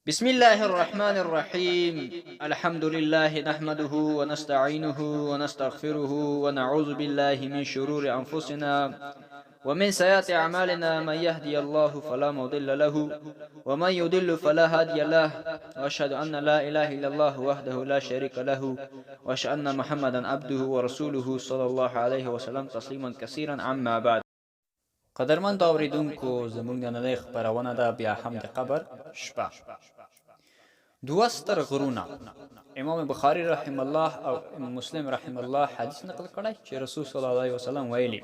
بسم الله الرحمن الرحيم. الحمد لله نحمده ونستعينه ونستغفره ونعوذ بالله من شرور أنفسنا ومن سيئات أعمالنا. من يهدي الله فلا مضل له ومن يضل فلا هادي له، وأشهد أن لا إله إلا الله وحده لا شريك له، وأشهد أن محمدا عبده ورسوله صلى الله عليه وسلم تسليما كثيرا. عما بعد، قدرمن اوریدونکو، زموږ نننۍ خپرونه ده بیا هم د قبر شپه. دوه ستر غرونه امام بخاری رحم الله او مسلم رحم الله حدیث نقل کړی چې رسول صلی الله علیه وسلم ویلي،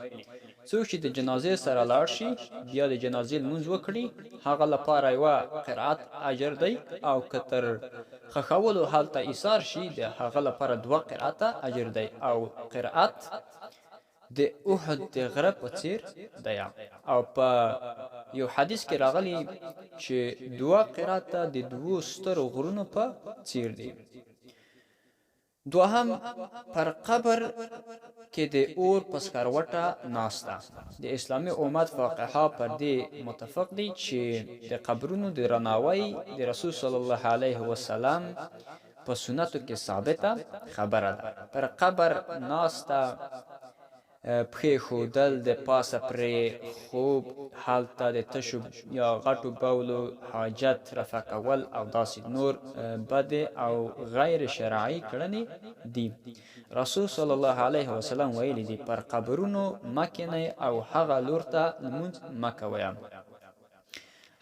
څوک چې د جنازې سره لاړ شي بیا د جنازې لمونځ وکړي، هغه لپاره یوه قرائت اجر دی، او که تر خښولو هلته ایثار شي د هغه لپاره دوه قرائته اجر دی، او قرائت د احد د غره په څیر دی. او په یو حدیث کې راغلی چې دوه قرات د دوو سترو غرونو په څیر دی. دوهم، پر قبر کې د اور په سکروټه ناسته. د اسلامي امت فقها پر دې متفق دي چې د قبرونو د درناوی د رسول صلی الله علیه وسلم په سنتو کې ثابته خبره ده. پر قبر ناسته، پښې ښودل، د پاسه پرې خوب، هلته د تشو یا غټو بولو حاجت رفع کول او داسې نور بد او غیر شرعي کړنې دي. رسول صلی الله علیه وسلم ویلي دي، پر قبرونو مه کینئ او هغه لور ته لمونځ مه کوئ.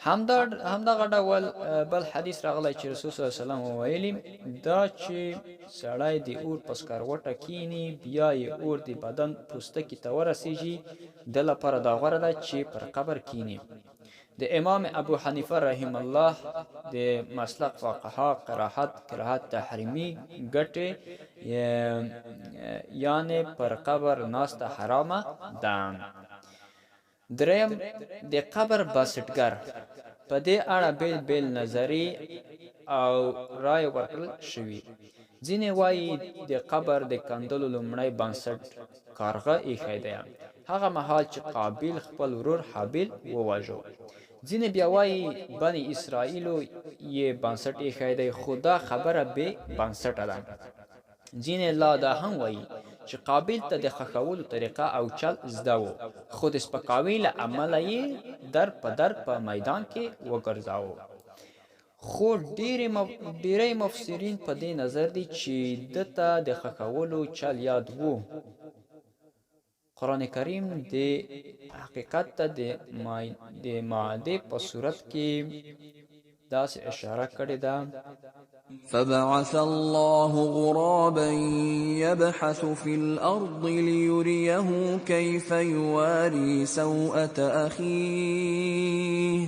همدغه ډول بل حدیث راغلی چې رسول صلی الله علیه وسلم ویلي دا چې سړی د اور په سکروټه کینی، بیا یې اور د بدن پوستکي ته ورسیږي، د لپاره دا غوره ده چې پر قبر کینی. د امام ابو حنیفه رحم الله د مسلک فقها کراهت تحریمی ګټې، یعنی پر قبر ناسته حرامه ده. دریم، د قبر بنسټګر. په دې اړه بیل نظری او رای ورکړل شوي. ځینې وایي د قبر د کندلو لومړی بنسټ کارغه ایښی دی، هغه مهال چې قابیل خپل ورور حابیل وواژه. ځینې بیا وایي بني اسرائیلو یې بنسټ ایښی دی، خو دا خبره بې بنسټه ده. ځینې لا دا هم وایي چې قابیل ته د خښولو طریقه او چل زده و، خو د سپکاوي له امله یې در په میدان کې وګرځاوه. خو ډیری مفسرین په دې نظر دي چې ده ته د خښولو چل یاد و. قرآن کریم د حقیقت ته د معادې په صورت کې داسې اشاره کړې ده: فبعث الله غرابا يبحث في الأرض ليريه كيف يواري سوءة أخيه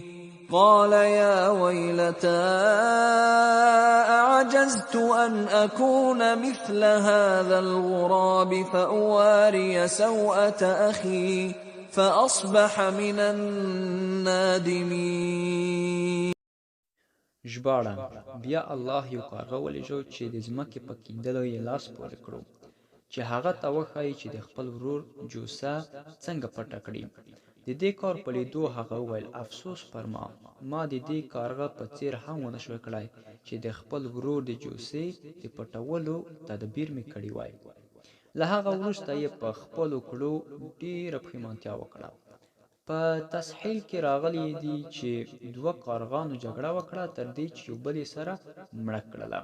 قال يا ويلتى أعجزت أن أكون مثل هذا الغراب فأواري سوءة أخي فأصبح من النادمين. ژباړه: بیا الله یو کارغه ولېږه چې د ځمکې په کیندلو یې لاس پورې کړو چې هغه ته وښایي چې د خپل ورور جوسه څنګه پټه کړي. د دې کار په لیدو هغه وویل، افسوس پر ما د دې کارغه په څیر هم ونه شوی کړی چې د خپل ورور د جوسې د پټولو تدبیر مې کړی وای. له هغه وروسته یې په خپلو کړو ډېره پښیمانتیا وکړه. په تصحیح کې راغلی دی چې دوه کارغانو جګړه وکړه تر دې چې یو بل یې سره مړه کړله.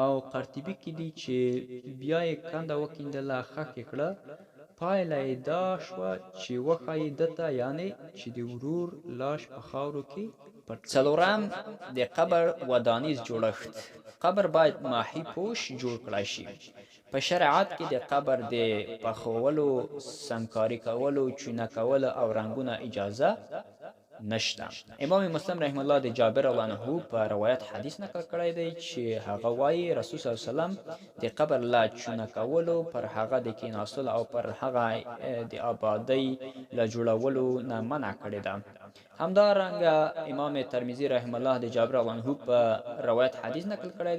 او قرطبي کې دی چې بیا یې کنده وکیندله، خښ یې کړه، پایله یې دا شوه چې وښایي ده ته، یعنې چې د ورور لاش په خاورو کې پټ. څلورم، د قبر ودانیز جوړښت. قبر باید ماهي پوش جوړ کړای شي. په شریعت کې د قبر د پخولو، سنګکاري کولو، چونه کولو او رنګونه اجازه نشته. امام مسلم رحم الله د جابر رضی الله عنه په روایت حدیث نقل کړی دی چې هغه وایي رسول صلی الله علیه وسلم د قبر لا چونه کولو، پر هغه د کیناستلو او پر هغه د آبادۍ له جوړولو نه منع کړې ده. همدارنګه امام ترمذی رحم الله د جابر رضی الله عنه په روایت حدیث نقل کړی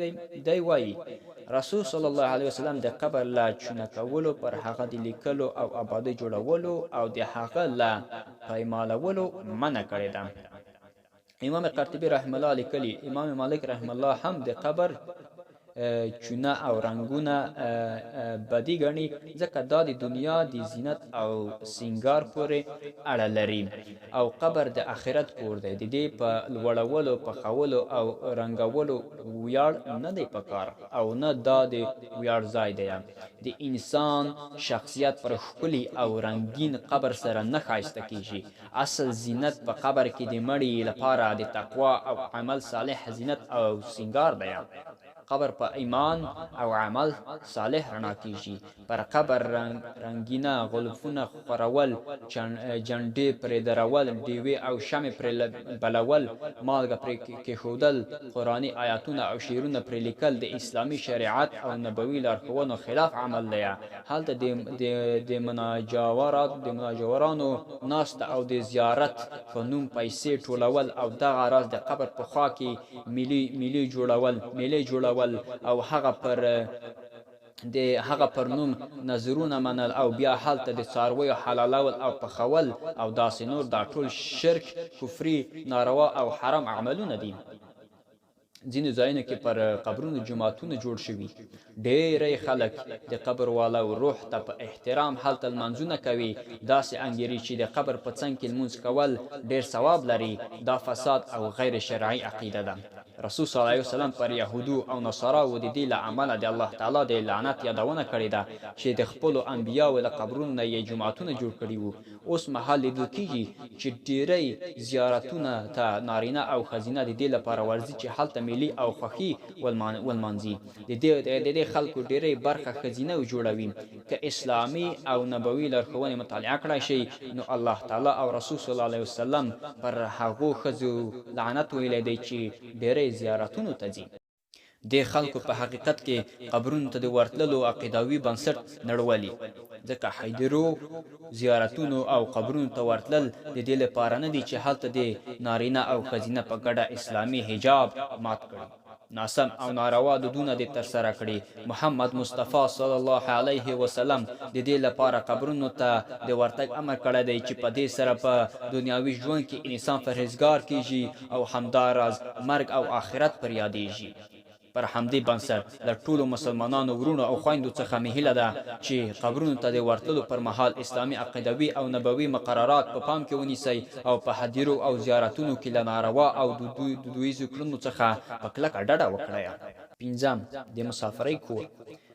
دی وایي رسول صلی الله علیه وسلم د قبر لا چونه کولو، پر هغه د لیکلو او آبادۍ جوړولو او د هغه لا پایمالولو منع کړې ده. امام قرطبي رحم الله لیکلی امام مالک رحم الله هم د قبر چونه او رنگونه بدی ګڼي ځکه دا د دنیا د زینت او سینګار پورې اړه لري او قبر د آخرت کور دی د دې په لوړولو پخولو او رنګولو ویاړ نه دی پکار او نه دا د ویاړ ځای دی د انسان شخصیت پر ښکلي او رنګین قبر سره نه ښایسته کیږي اصل زینت په قبر کې د مړي لپاره د تقوا او عمل صالح زینت او سینګار دی قبر په ایمان او عمل صالح رڼا کیږي پر قبر رنگینه غلفونه خورول جنډې پرې درول ډیوې او شمع پرې بلول مالګه پرې کېښودل قرآني آیاتونه او شعرونه پرې لیکل د اسلامي شریعت او نبوي لارښوونو خلاف عمل دی هلته د مناجورانو ناسته او د زیارت په نوم پیسې ټولول او دغه راز د قبر په خوا کې میلې جوړول او هغه پر نوم نظرونه منل او بیا هلته د څارویو حلالول او پخول او داسې نور دا ټول شرک کفري ناروا او حرام عملونه دي ځینې ځایونو کې پر قبرونو جوماتونه جوړ شوي ډېری خلک د قبر والو روح ته په احترام هلته لمانځونه کوي داسې انګیري چې د قبر په څنګ کې لمونځ کول ډېر ثواب لري دا فساد او غیر شرعي عقیده ده رسول صلی الله علیه وسلم پر یهودو او نصاراو د دې له امله د الله تعالی د لعنت یادونه کړې ده چې د خپلو انبیاو له قبرونو نه یې جوماتونه جوړ کړي وو اوس مهال لیدل کېږي چې ډېری زیارتونه ته نارینه او ښځینه د دې لپاره ورځي چې هلته ملي او خوښي ولمانځي د دې خلکو ډېری برخه ښځینه جوړوي که اسلامي او نبوي لارښوونې مطالعه کړای شي نو الله تعالی او رسول صلی الله علیه وسلم پر هغو ښځو لعنت ویلی دی چې ډېری زیارتونو ته ځي د خلکو په حقیقت کې قبرونو ته د ورتللو عقیدوي بنسټ نړولي ځکه حیدرو زیارتونو او قبرونو ته ورتلل د دې لپاره نه دي چې هلته د نارینه او ښځینه په ګډه اسلامي حجاب مات کړي ناسم او ناروا دودونه د ترسره کړي محمد مصطفی صلی الله علیه وسلم د دې لپاره قبرونو ته د ورتګ امر کړی دی چې په دې سره په دنیاوي ژوند کې انسان پرهیزګار کیږي او همداراز مرګ او آخرت پر یادیږي پر همدې بنسټ له ټولو مسلمانانو ورونو او خویندو څخه مې هیله ده چې قبرونو ته د ورتلو پر مهال اسلامي عقیدوي او نبوي مقررات په پام کې ونیسئ او په هدیرو او زیارتونو کې له ناروا او دودیزو کړنو څخه په کلکه ډډه وکړئ پنځم د مسافرۍ کور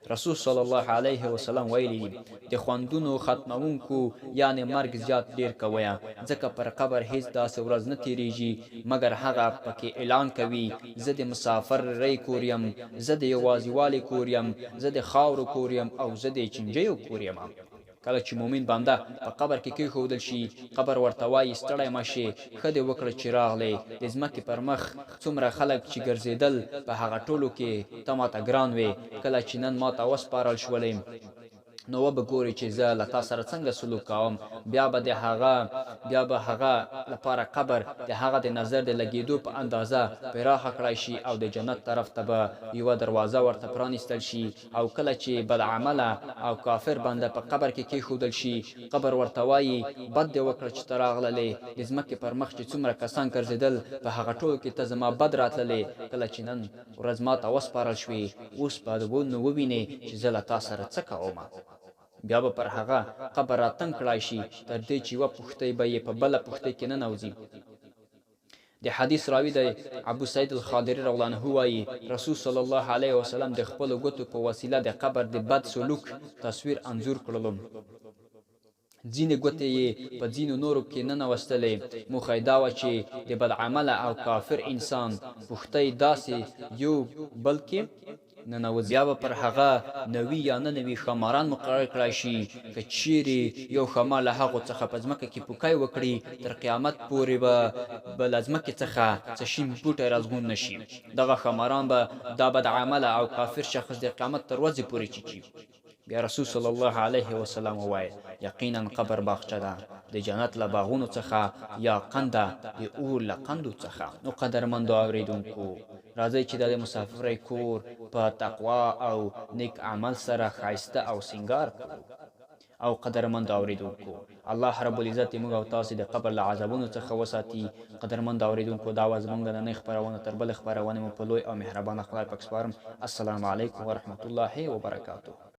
رسول صلی الله علیه وسلم ویلی دي د خوندونو ختمونکو یعنی مرګ زیات ډیر کویا ځکه پر قبر هیڅ داسې ورځ نه تیریږي مګر هغه پکې اعلان کوي زه د مسافر ری کوریم زه د یوازیوالي کوریم زه د خاورو کوریم او زه د چنجیو کوریم کله چې مومن بنده په قبر کې کېښودل شي قبر ورته وایي ستړی مه شې ښه دې وکړه چې راغلی د ځمکې پر مخ څومره خلک چې ګرځېدل په هغه ټولو کې ته ماته ګران وې کله چې نن ماته وسپارل شولې نو وبه ګوري چې زه له تا سره څنګه سلوک کوم بیا به هغه لپاره قبر د هغه د نظر د لګېدو په اندازه پراخه کړای شي او د جنت طرف ته به یوه دروازه ورته پرانیستل شي او کله چې بدعمله او کافر بنده په قبر کې کېښودل شي قبر ورته وایي بد دې وکړه چې ته راغللې د ځمکې پر مخ چې څومره کسان ګرځېدل په هغه ټولو کې ته زما بد راتللې کله چې نن ورځ ماته وسپارل شوې اوس به نو ووینې چې زه له تا سره څه کوم بیا به پر هغه قبر راتنګ کړای شي تر دې چې یوه پوښتۍ به یې په بله پوښتۍ کې ننوځي د حدیث راوی د ابو سعید الخدری رضی الله عنه وایي رسول صلی الله علیه وسلم د خپلو ګوتو په وسیله د قبر د بد سلوک تصویر انځور کړلم ځینې ګوتې یې په ځینو نورو کې ننوستلې موخه یې دا وه چې د بدعمله او کافر انسان پوښتۍ داسې یو بل کې ننوځي بیا به پر هغه نوي یا نه نوي ښاماران مقرر کړای شي که چیرې یو ښامار له هغو څخه په ځمکه کې پوکی وکړي تر قیامت پورې به له ځمکې څخه څه شین بوټی رازغون نه شي دغه ښاماران به دا بدعمله او کافر شخص د قیامت تر ورځې پورې چیچي بیا رسول صلی الله علیه وسلم وویل یقینا قبر باغچه ده د جنت له باغونو څخه یا قنده د اور له قندو څخه نو قدرمندو اورېدونکو راځئ چې د مسافرۍ کور په تقوا او نیک عمل سره ښایسته او سینګار کړو او قدرمند اوریدونکو الله رب العزت موږ او تاسو د قبر له عذابونو څخه وساتي. قدرمند اوریدونکو دا واز موږ د نن خبرونه تر بل خبرونه په لوی او مهربان خدای پاک سپارم. السلام علیکم ورحمت الله وبرکاته.